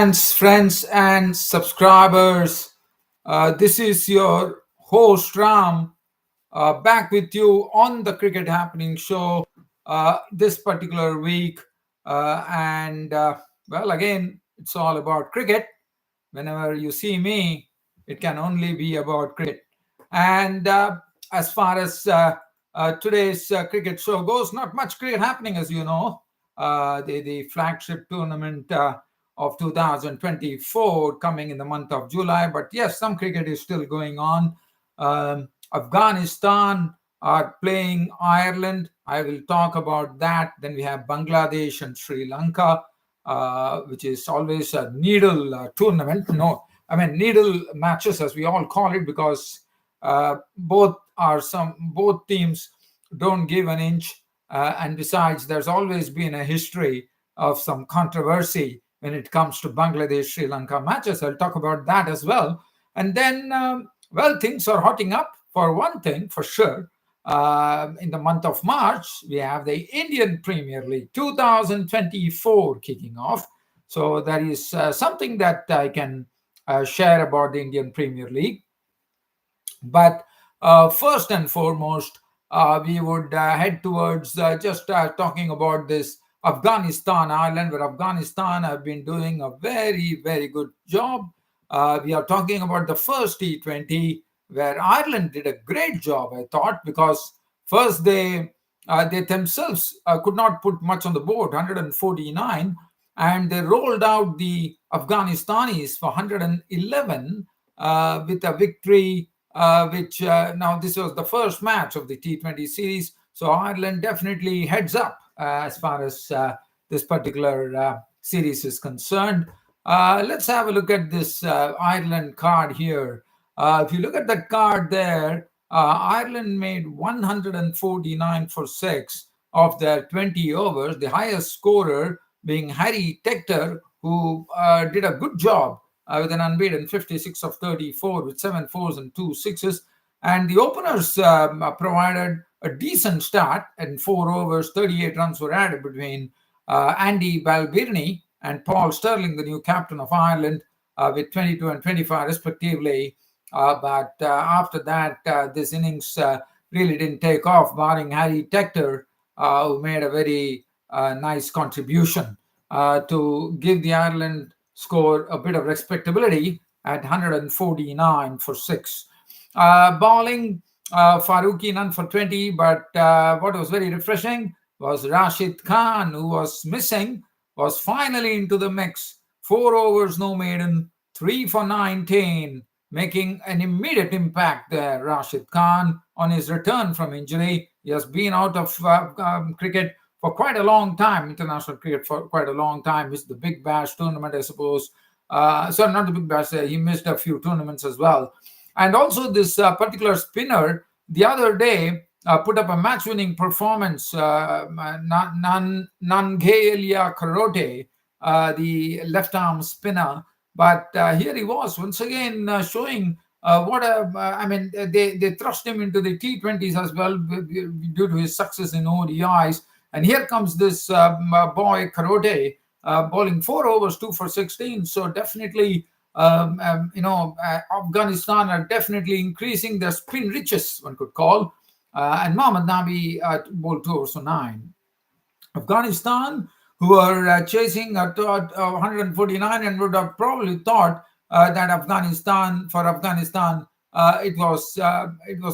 fans, friends, and subscribers. This is your host Ram back with you on the Cricket Happening show this particular week. Again, it's all about cricket. Whenever you see me, it can only be about cricket. And as far as today's cricket show goes, not much cricket happening, as you know. The flagship tournament of 2024 coming in the month of July. But yes, some cricket is still going on. Afghanistan are playing Ireland. I will talk about that. Then we have Bangladesh and Sri Lanka, which is always a needle tournament. No, I mean needle matches, as we all call it, because both teams don't give an inch, and besides, there's always been a history of some controversy when it comes to Bangladesh Sri Lanka matches. I'll talk about that as well. And then, things are hotting up for one thing for sure. In the month of March, we have the Indian Premier League 2024 kicking off. So that is something that I can share about the Indian Premier League. But first and foremost, we would head towards just talking about this Afghanistan Ireland, where Afghanistan have been doing a very, very good job. We are talking about the first T20, where Ireland did a great job, I thought, because first they themselves could not put much on the board, 149, and they rolled out the Afghanistanis for 111 with a victory, which now this was the first match of the T20 series. So Ireland definitely heads up as far as this particular series is concerned. Let's have a look at this Ireland card here. If you look at that card there, Ireland made 149 for 6 of their 20 overs, the highest scorer being Harry Tector, who did a good job with an unbeaten 56 of 34 with 7 fours and 2 sixes. And the openers provided a decent start. In 4 overs, 38 runs were added between Andy Balbirnie and Paul Stirling, the new captain of Ireland, with 22 and 25 respectively. But after that, this innings really didn't take off, barring Harry Tector, who made a very nice contribution to give the Ireland score a bit of respectability at 149 for 6. Bowling, Faruqi none for 20, but what was very refreshing was Rashid Khan, who was missing, was finally into the mix. 4 overs, no maiden, 3 for 19, making an immediate impact there. Rashid Khan, on his return from injury, he has been out of cricket for quite a long time, international cricket for quite a long time. Missed the Big Bash tournament, I suppose. Sorry, not the Big Bash. He missed a few tournaments as well. And also this particular spinner, the other day, put up a match-winning performance. Nangaelia Karote, the left-arm spinner. But here he was once again showing they thrust him into the T20s as well due to his success in ODIs. And here comes this boy Karote bowling 4 overs, 2 for 16. So definitely, Afghanistan are definitely increasing their spin riches, one could call. And Mohammad Nabi bowled 2 overs for 9. Afghanistan, who are chasing at 149, and would have probably thought that Afghanistan it was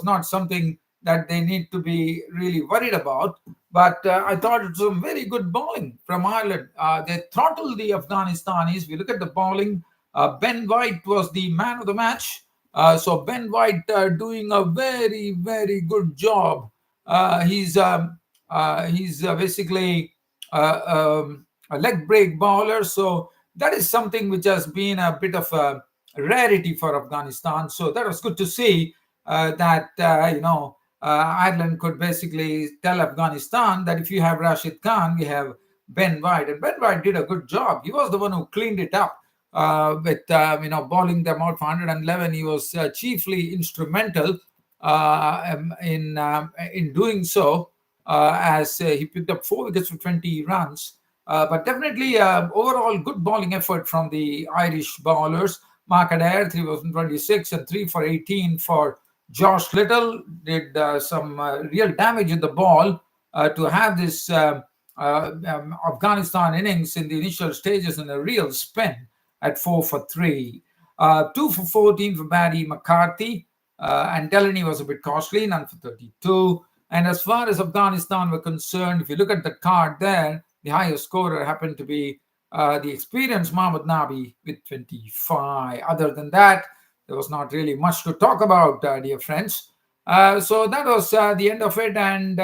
not something that they need to be really worried about. But I thought it was a very good bowling from Ireland. They throttled the Afghanistanis. We look at the bowling. Ben White was the man of the match. So Ben White doing a very, very good job. He's basically a leg break bowler. So that is something which has been a bit of a rarity for Afghanistan. So that was good to see that Ireland could basically tell Afghanistan that if you have Rashid Khan, we have Ben White. And Ben White did a good job. He was the one who cleaned it up with bowling them out for 111. He was chiefly instrumental in doing so, as he picked up 4 wickets for 20 runs. But definitely, overall good bowling effort from the Irish bowlers. Mark Adair, 3 for 26 and 3 for 18 for Josh Little. Did some real damage in the ball to have this Afghanistan innings in the initial stages in a real spin at 4 for 3. 2 for 14 for Barry McCarthy. And Delaney was a bit costly, none for 32. And as far as Afghanistan were concerned, if you look at the card there, the highest scorer happened to be the experienced Mahmoud Nabi with 25. Other than that, there was not really much to talk about, dear friends. So that was the end of it, and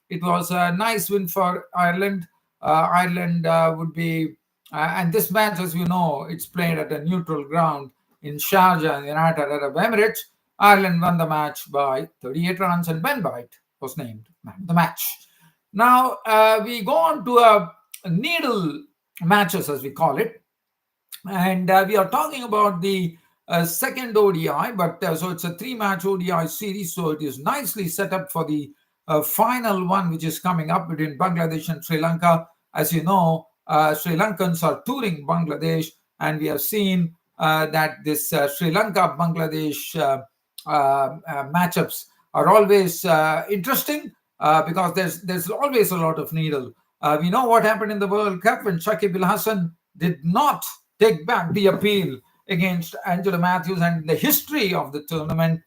it was a nice win for Ireland. Ireland would be, and this match, as you know, it's played at a neutral ground in Sharjah, in the United Arab Emirates. Ireland won the match by 38 runs, and Ben White was named man of the match. Now we go on to needle matches, as we call it, and we are talking about the second ODI, but so it's a three-match ODI series, so it is nicely set up for the final one, which is coming up between Bangladesh and Sri Lanka. As you know, Sri Lankans are touring Bangladesh, and we have seen that this Sri Lanka Bangladesh matchups are always interesting because there's always a lot of needle. We know what happened in the World Cup when Shakib Al Hasan did not take back the appeal against Angelo Matthews, and the history of the tournament,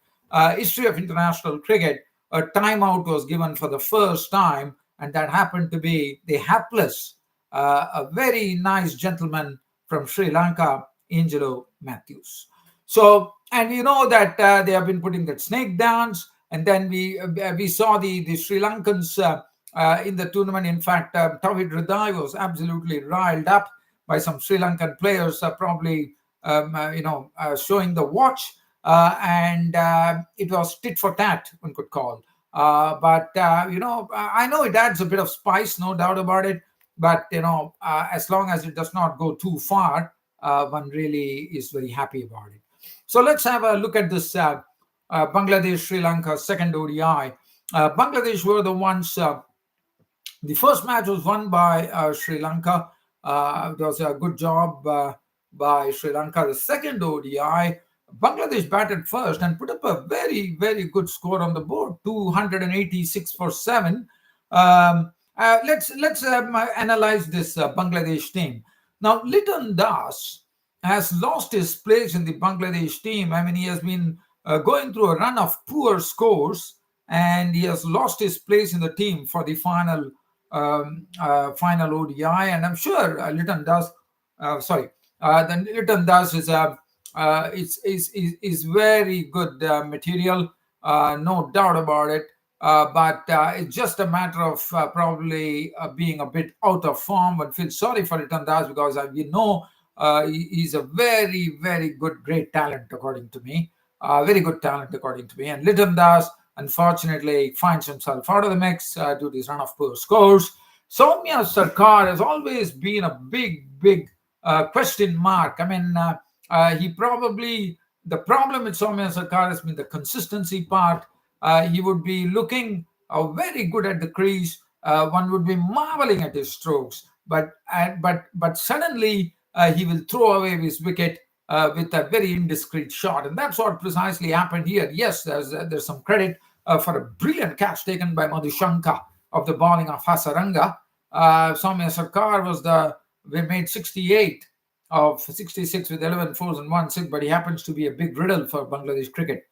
history of international cricket, a timeout was given for the first time, and that happened to be the hapless, a very nice gentleman from Sri Lanka, Angelo Matthews. So, and you know that they have been putting that snake dance, and then we saw the Sri Lankans in the tournament. In fact, Tawhid Hriday was absolutely riled up by some Sri Lankan players, probably showing the watch, and it was tit for tat, one could call. But I know it adds a bit of spice, no doubt about it. But as long as it does not go too far, one really is very happy about it. So let's have a look at this Bangladesh Sri Lanka second ODI. Bangladesh were the ones. The first match was won by Sri Lanka. It was a good job by Sri Lanka. The second ODI, Bangladesh batted first and put up a very, very good score on the board, 286 for 7. Let's analyze this Bangladesh team. Now, Liton Das has lost his place in the Bangladesh team. I mean, he has been going through a run of poor scores, and he has lost his place in the team for the final ODI. And I'm sure Liton Das, then Liton Das is very good material, no doubt about it. But it's just a matter of probably being a bit out of form. But feel sorry for Liton Das because we know he's a very, very good, great talent, according to me. Very good talent, according to me. And Liton Das, unfortunately, finds himself out of the mix due to his run of poor scores. Soumya Sarkar has always been a big, big question mark. I mean, the problem with Soumya Sarkar has been the consistency part. He would be looking very good at the crease. One would be marveling at his strokes. But suddenly he will throw away his wicket with a very indiscreet shot. And that's what precisely happened here. Yes, there's some credit for a brilliant catch taken by Madhushanka of the bowling of Hasaranga. Soumya Sarkar we made 68 of 66 with 11 fours and 1 6, but he happens to be a big riddle for Bangladesh cricket.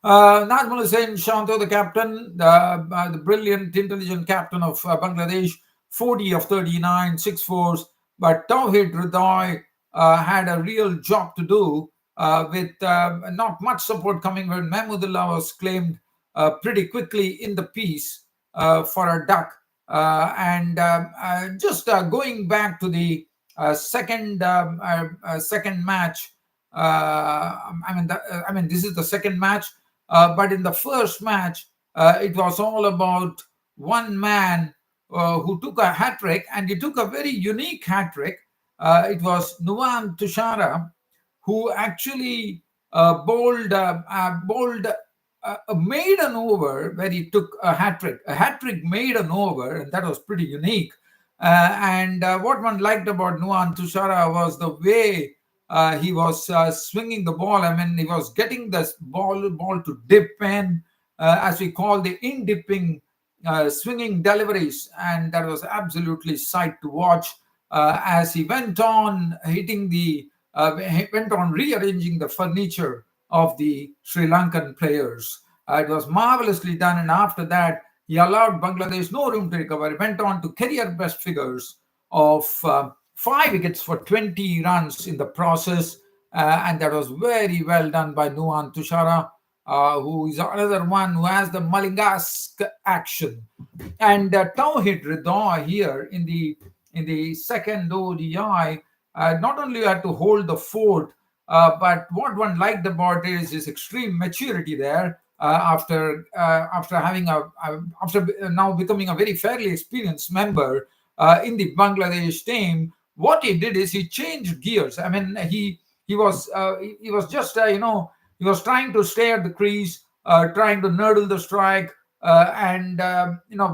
Nazmul Hussain Shanto, the captain, the brilliant, intelligent captain of Bangladesh, 40 of 39, 6 fours. But Tawhid Hriday had a real job to do with not much support coming when Mahmudullah was claimed pretty quickly in the piece for a duck. Just going back to the second match, this is the second match, but in the first match, it was all about one man who took a hat trick, and he took a very unique hat trick. It was Nuwan Tushara, who actually bowled a maiden over where he took a hat trick made an over, and that was pretty unique. And what one liked about Nuan Tushara was the way he was swinging the ball. I mean, he was getting the ball to dip in, as we call the in-dipping swinging deliveries, and that was absolutely sight to watch as he went on hitting he went on rearranging the furniture of the Sri Lankan players. It was marvelously done, and after that, he allowed Bangladesh no room to recover. He went on to career best figures of 5 wickets for 20 runs in the process, and that was very well done by Nuan Tushara, who is another one who has the Malingask action. And Tauhid Rida here in the second ODI not only had to hold the fort, but what one liked about it is his extreme maturity there. After having after now becoming a very fairly experienced member in the Bangladesh team, what he did is he changed gears. I mean, he was just he was trying to stay at the crease, trying to nurdle the strike, and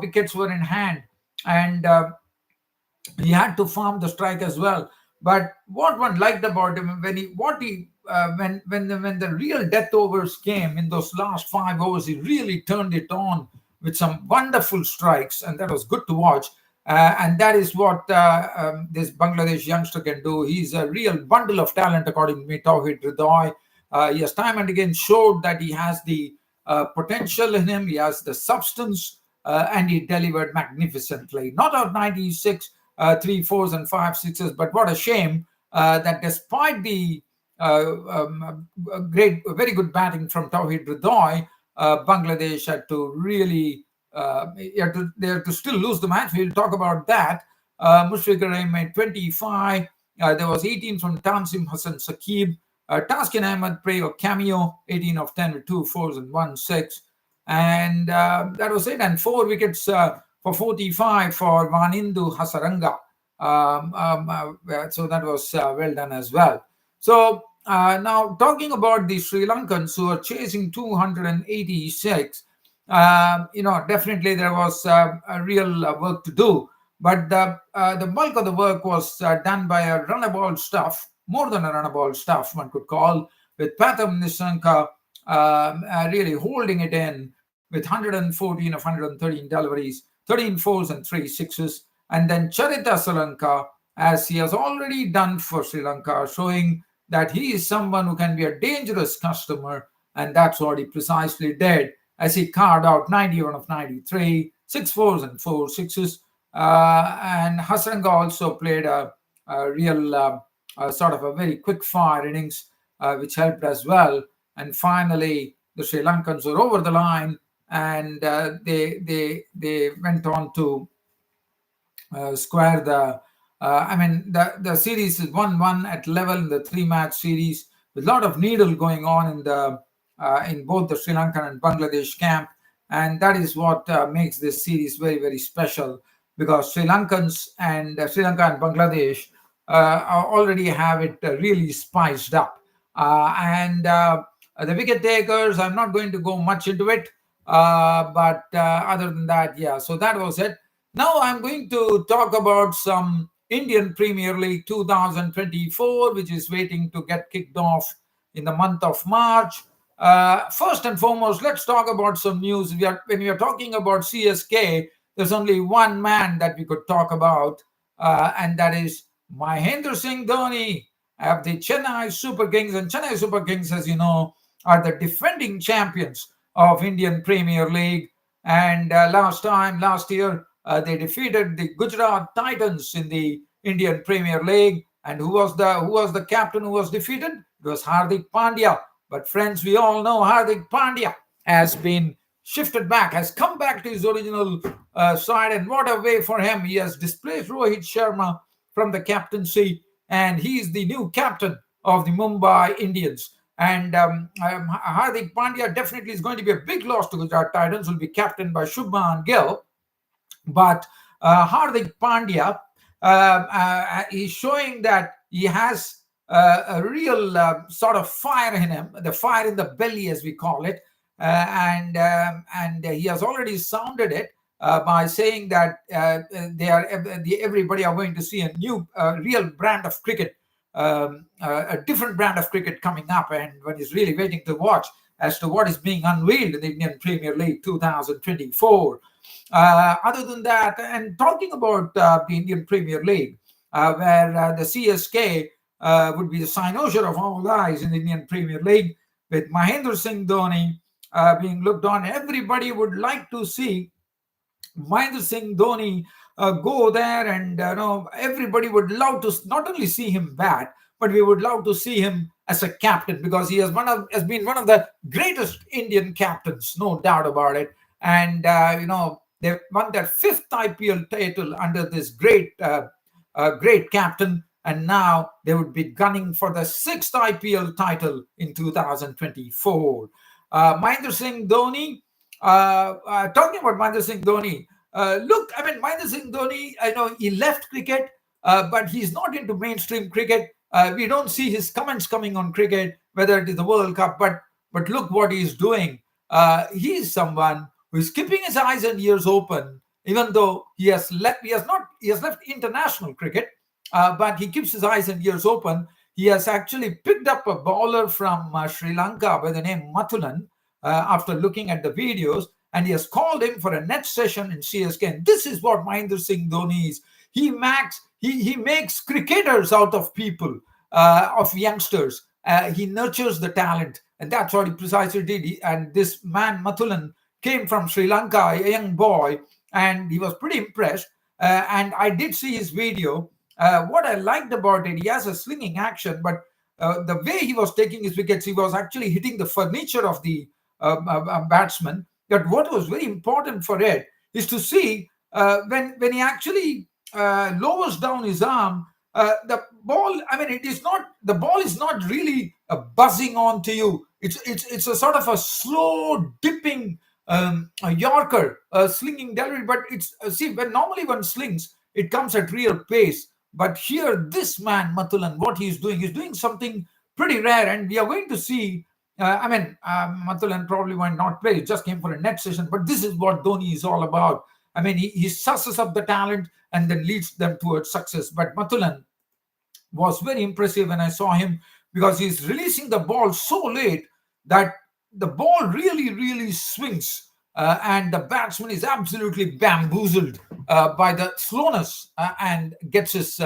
wickets were in hand, and he had to farm the strike as well. But what one liked about him when he what he when the real death overs came in those last 5 overs, he really turned it on with some wonderful strikes, and that was good to watch. And that is what this Bangladesh youngster can do. He's a real bundle of talent, according to me, Tawhid Ridoy. He has time and again showed that he has the potential in him, he has the substance, and he delivered magnificently. Not out 96, 3 4s and 5 6s, but what a shame that despite the very good batting from Tawhid Ridoy, Bangladesh had to really they had to still lose the match. We'll talk about that. Mushfiq Rahim made 25. There was 18 from Tansim Hassan Saqib. Taskin Ahmed played a cameo, 18 of 10 with 2 4s and 1 6. And that was it. And 4 wickets for 45 for Vanindu Hasaranga. So that was well done as well. So now talking about the Sri Lankans who are chasing 286, definitely there was a real work to do. But the bulk of the work was done by a runnable staff, more than a runnable staff, one could call, with Patham Nisanka really holding it in with 114 of 113 deliveries, 13 4s and 3 6s. And then Charita Salanka, as he has already done for Sri Lanka, showing that he is someone who can be a dangerous customer. And that's what he precisely did as he carved out 91 of 93, 6 4s and 4 6s. And Hasranga also played a real sort of a very quick fire innings, which helped as well. And finally, the Sri Lankans were over the line, and they went on to square the. The series is 1-1 at level in the 3-match series, with a lot of needle going on in both the Sri Lankan and Bangladesh camp, and that is what makes this series very, very special, because Sri Lanka and Bangladesh already have it really spiced up. And the wicket takers, I'm not going to go much into it, but other than that, yeah. So that was it. Now I'm going to talk about some Indian Premier League 2024, which is waiting to get kicked off in the month of March. First and foremost, let's talk about some news. When we are talking about CSK, there's only one man that we could talk about, and that is Mahendra Singh Dhoni of the Chennai Super Kings. And Chennai Super Kings, as you know, are the defending champions of Indian Premier League. And last year, they defeated the Gujarat Titans in the Indian Premier League. And who was the captain who was defeated? It was Hardik Pandya. But friends, we all know Hardik Pandya has been shifted back, has come back to his original side. And what a way for him. He has displaced Rohit Sharma from the captaincy, and he is the new captain of the Mumbai Indians. And Hardik Pandya definitely is going to be a big loss to Gujarat Titans, will be captained by Shubman Gill. But Hardik Pandya is showing that he has a real sort of fire in him, the fire in the belly, as we call it, and he has already sounded it by saying that everybody are going to see a new real brand of cricket, a different brand of cricket coming up, and one is really waiting to watch as to what is being unveiled in the Indian Premier League 2024. Other than that, and talking about the Indian Premier League, where the CSK would be the cynosure of all eyes in the Indian Premier League, with Mahendra Singh Dhoni being looked on. Everybody would like to see Mahendra Singh Dhoni go there, and everybody would love to not only see him bat, but we would love to see him as a captain, because he has been one of the greatest Indian captains, no doubt about it. And they won their fifth IPL title under this great captain, and now they would be gunning for the sixth IPL title in 2024. Mahendra Singh Dhoni. Talking about Mahendra Singh Dhoni, look, I mean, Mahendra Singh Dhoni, I know he left cricket, but he's not into mainstream cricket. We don't see his comments coming on cricket, whether it is the World Cup, but look what he's doing. He is someone who is keeping his eyes and ears open, even though he has left international cricket, but he keeps his eyes and ears open. He has actually picked up a bowler from Sri Lanka by the name Mathulan, after looking at the videos, and he has called him for a net session in CSK. And this is what Mahendra Singh Dhoni is. He makes cricketers out of people, of youngsters. He nurtures the talent, and that's what he precisely did. And this man Mathulan came from Sri Lanka, a young boy, and he was pretty impressed. And I did see his video. What I liked about it, he has a slinging action, but the way he was taking his wickets, he was actually hitting the furniture of the batsman. But what was very important for it is to see when he actually lowers down his arm, the ball. I mean, the ball is not really buzzing onto you. It's a sort of a slow dipping a Yorker, slinging delivery. But it's see, when normally one slings, it comes at real pace. But here, this man Mathulan, what he's doing something pretty rare, and we are going to see. Mathulan probably might not play. He just came for a net session, but this is what Dhoni is all about. I mean, he susses up the talent and then leads them towards success. But Mathulan was very impressive when I saw him, because he's releasing the ball so late that the ball really, really swings, and the batsman is absolutely bamboozled by the slowness, and gets his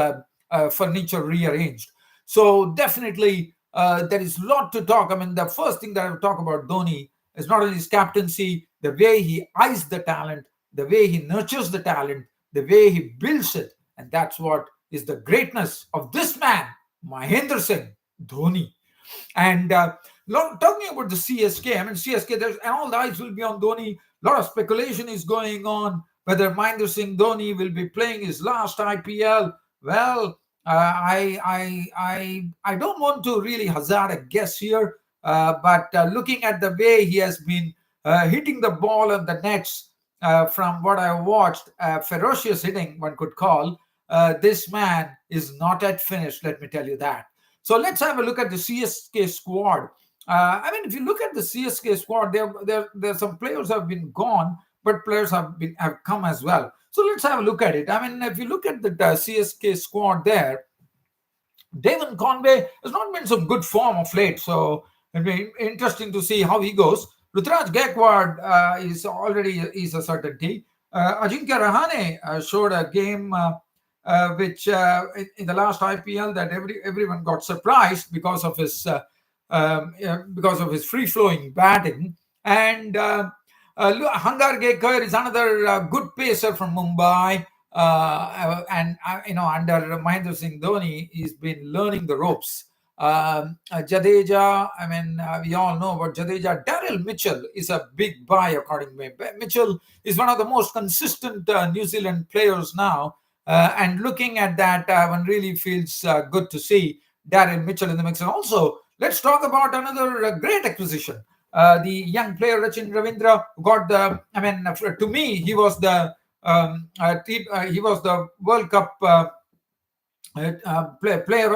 furniture rearranged. So definitely, there is a lot to talk. I mean, the first thing that I will talk about Dhoni is not only his captaincy, the way he eyes the talent, the way he nurtures the talent, the way he builds it. And that's what is the greatness of this man, Mahendra Singh Dhoni. And talking about the CSK, I mean, CSK, and all the eyes will be on Dhoni. A lot of speculation is going on whether Mahendra Singh Dhoni will be playing his last IPL. Well, I don't want to really hazard a guess here, but looking at the way he has been hitting the ball on the nets, from what I watched, ferocious hitting, one could call, this man is not yet finished, let me tell you that. So let's have a look at the CSK squad. I mean, if you look at the CSK squad, there some players have been gone, but players have come as well. So let's have a look at it. I mean, if you look at the CSK squad there, Devon Conway has not been some good form of late. So it'll be interesting to see how he goes. Rutraj Gaikwad is a certainty. Ajinkya Rahane showed a game which in the last IPL that everyone got surprised because of his free flowing batting. And Hangar Gekar is another good pacer from Mumbai. Under Mahendra Singh Dhoni, he's been learning the ropes. Jadeja, I mean, we all know about Jadeja. Daryl Mitchell is a big buy, according to me. Mitchell is one of the most consistent New Zealand players now. And looking at that, one really feels good to see Daryl Mitchell in the mix. And also, let's talk about another great acquisition. The young player Rachin Ravindra got to me, he was the World Cup player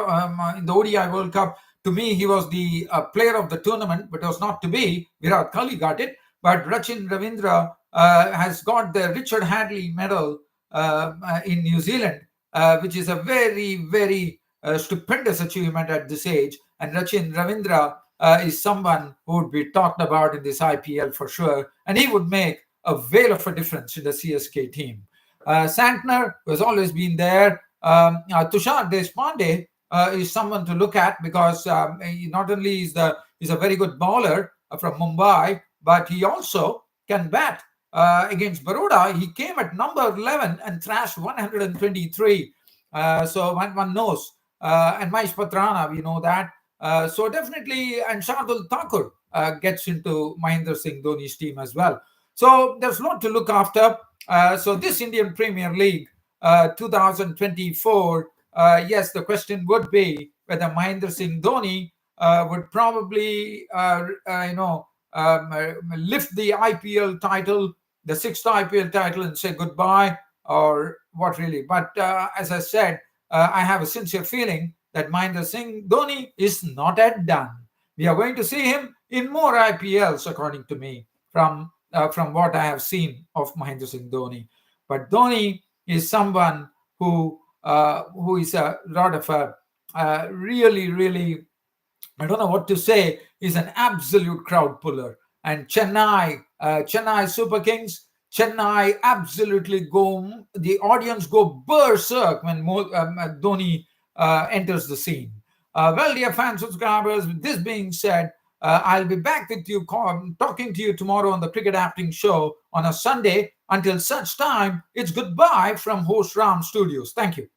in the ODI World Cup. To me, he was the player of the tournament, but it was not to be. Virat Kohli got it. But Rachin Ravindra has got the Richard Hadley Medal in New Zealand, which is a very, very stupendous achievement at this age. And Rachin Ravindra is someone who would be talked about in this IPL for sure, and he would make a whale of a difference in the CSK team. Santner, who has always been there. Tushar Deshpande is someone to look at because he not only is a very good bowler from Mumbai, but he also can bat. Against Baroda, he came at number 11 and thrashed 123. So one knows. And Maish Patrana, we know that. So definitely, and Shardul Thakur gets into Mahendra Singh Dhoni's team as well. So there's a lot to look after. So this Indian Premier League 2024, yes, the question would be whether Mahendra Singh Dhoni would probably, lift the IPL title, the sixth IPL title, and say goodbye, or what really. But as I said, I have a sincere feeling that Mahendra Singh Dhoni is not yet done. We are going to see him in more IPLs, according to me, from what I have seen of Mahendra Singh Dhoni. But Dhoni is someone who is a lot of a really, really, I don't know what to say, is an absolute crowd puller. And Chennai Super Kings, Chennai absolutely go, the audience go berserk when Dhoni enters the scene. Well, dear fan subscribers, with this being said, I'll be back with you, talking to you tomorrow on the Cricket Acting Show on a Sunday. Until such time, it's goodbye from host Ram Studios. Thank you.